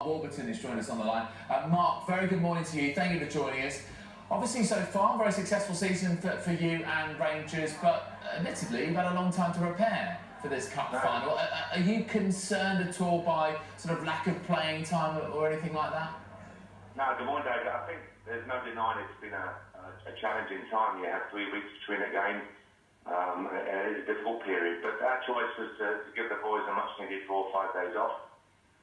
Warburton is joining us on the line. Mark, very good morning to you. Thank you for joining us. Obviously, so far, very successful season for you and Rangers, but admittedly, you've had a long time to prepare for this cup final. Are you concerned at all by sort of lack of playing time or anything like that? No, good morning, David. I think there's no denying it's been a challenging time. You had 3 weeks between a game. It is a difficult period, but our choice was to give the boys a much-needed 4 or 5 days off.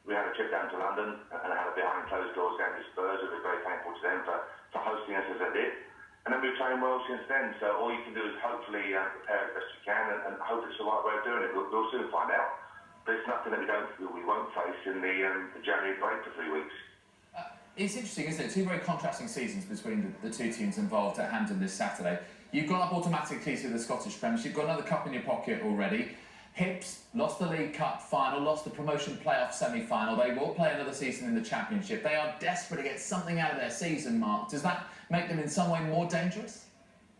We had a trip down to London and had a behind closed doors game to Spurs. We were very thankful to them for hosting us as they did. And then we've trained well since then, so all you can do is hopefully prepare as best you can and hope it's the right way of doing it. We'll soon find out. But it's nothing that we won't face in the January break for 3 weeks. It's interesting, isn't it? 2 very contrasting seasons between the 2 teams involved at Hampden this Saturday. You've gone up automatically to the Scottish Premiership. You've got another cup in your pocket already. Hibs lost the League Cup final, lost the promotion playoff semi-final. They will play another season in the Championship. They are desperate to get something out of their season, Mark. Does that make them in some way more dangerous?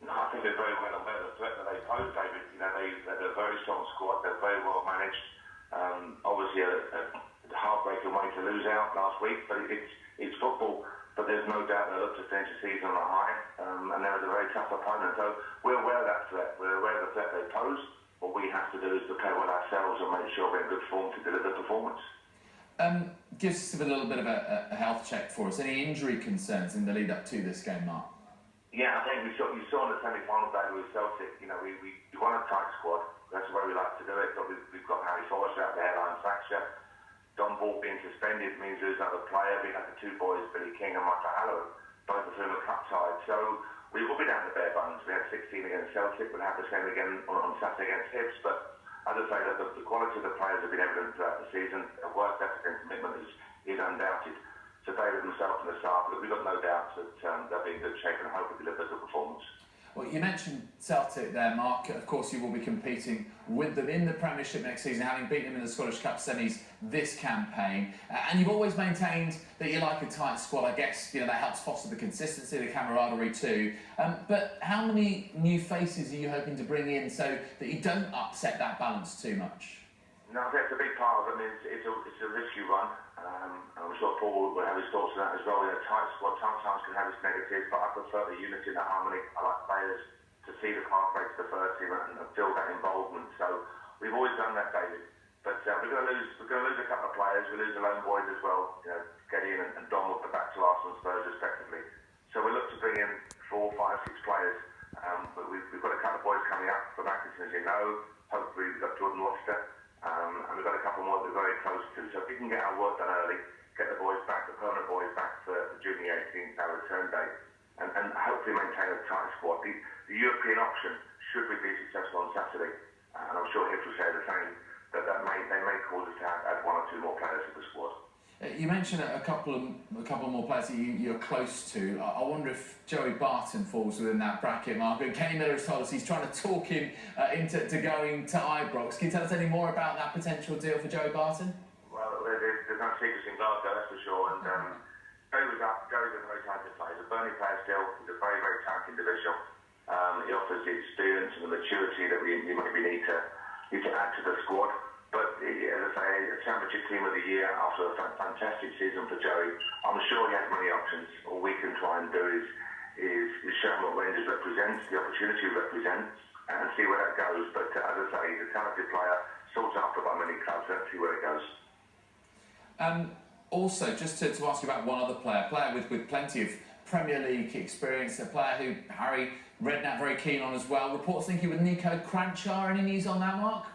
No, I think they're very well aware of the threat that they pose, David. You know, they're a very strong squad. They're very well managed. Obviously, a heartbreaking way to lose out last week, but it's football. But there's no doubt they'll look to finish the season on a high, and they're a very tough opponent. So we're aware of that threat. We're aware of the threat they pose. What we have to do is prepare well ourselves and make sure we're in good form to deliver performance. Gives us a little bit of a health check for us. Any injury concerns in the lead up to this game, Mark? Yeah, I think you saw in the semi-final day with Celtic. You know, we want a tight squad. That's the way we like to do it. But we've got Harry Forrest out there, hairline fracture. Don Ball being suspended means there's another player. We have the 2 boys, Billy King and Michael Halloran, both of whom are cup tied. So we will be down to bare bones. We had 16 against Celtic. We'll have the same again on Saturday against Hibs. But as I say, the quality of the players have been evident throughout the season. Their work ethic and commitment is undoubted. So David himself and the staff, we've got no doubt that they'll be in good shape and hope to deliver a good performance. Well, you mentioned Celtic there, Mark. Of course, you will be competing with them in the Premiership next season, having beaten them in the Scottish Cup semis this campaign. And you've always maintained that you like a tight squad. I guess that helps foster the consistency, the camaraderie too. But how many new faces are you hoping to bring in so that you don't upset that balance too much? No, that's a big part of it. I mean, it's a risky run. I'm sure Paul will have his thoughts on that as well. A tight squad sometimes can have its negatives, but I prefer the unity and the harmony. I like players to see the pathway to the first team and feel that involvement. So we've always done that, David. But we're going to lose a couple of players. We lose the lone boys as well. You know, Geddy and Don will go back to Arsenal and Spurs respectively. So we look to bring in 4, 5, 6 players. But we've got a couple of boys coming up from Atkinson, as you know. Hopefully we've got Jordan Rochester. And we've got a couple more that we're very close to. So if we can get our work done early, get the boys back, the permanent boys back for June the 18th, our return date, and hopefully maintain a tight squad. The European option, should we be successful on Saturday, and I'm sure Hibs will say the same, that they may cause us to add 1 or 2 more players to the squad. You mentioned a couple more players that you're close to. I wonder if Joey Barton falls within that bracket, Mark. And Kenny Miller has told us he's trying to talk him into going to Ibrox. Can you tell us any more about that potential deal for Joey Barton? Well, there's no secrets in Glasgow, that's for sure. And Joey's a very talented player. He's a Burnley player still. He's a very, very talented individual. He offers the experience and the maturity that we maybe need to add to the squad. But as I say, a Championship Team of the Year after a fantastic season for Joey, I'm sure he has many options. All we can try and do is show him what Rangers represents, the opportunity we represent, and see where that goes. But as I say, he's a talented player, sought after by many clubs. Let's see where it goes. Also, just to ask you about one other player with plenty of Premier League experience, a player who Harry Redknapp very keen on as well. Reports thinking with Nico Kranjčar. Any news on that, Mark?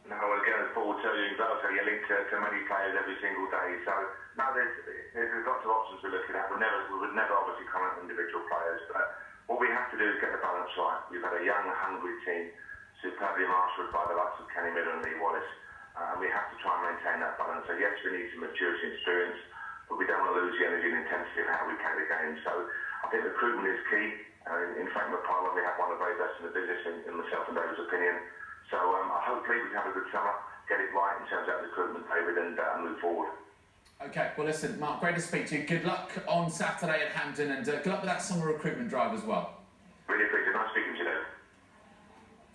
No, again, as Paul will tell you, you're linked to many players every single day. So, no, there's lots of options we're looking at. We would never obviously comment on individual players, but what we have to do is get the balance right. We've had a young, hungry team, superbly marshaled by the likes of Kenny Miller and Lee Wallace, and we have to try and maintain that balance. So, yes, we need some maturity and experience, but we don't want to lose the energy and intensity of how we play the game. So, I think recruitment is key. In fact, McParland, we have one of the very best in the business, in myself and David's opinion. So hopefully we can have a good summer, get it right in terms of recruitment, David, and move forward. OK, well listen, Mark, great to speak to you. Good luck on Saturday at Hampden, and good luck with that summer recruitment drive as well. Really appreciate it.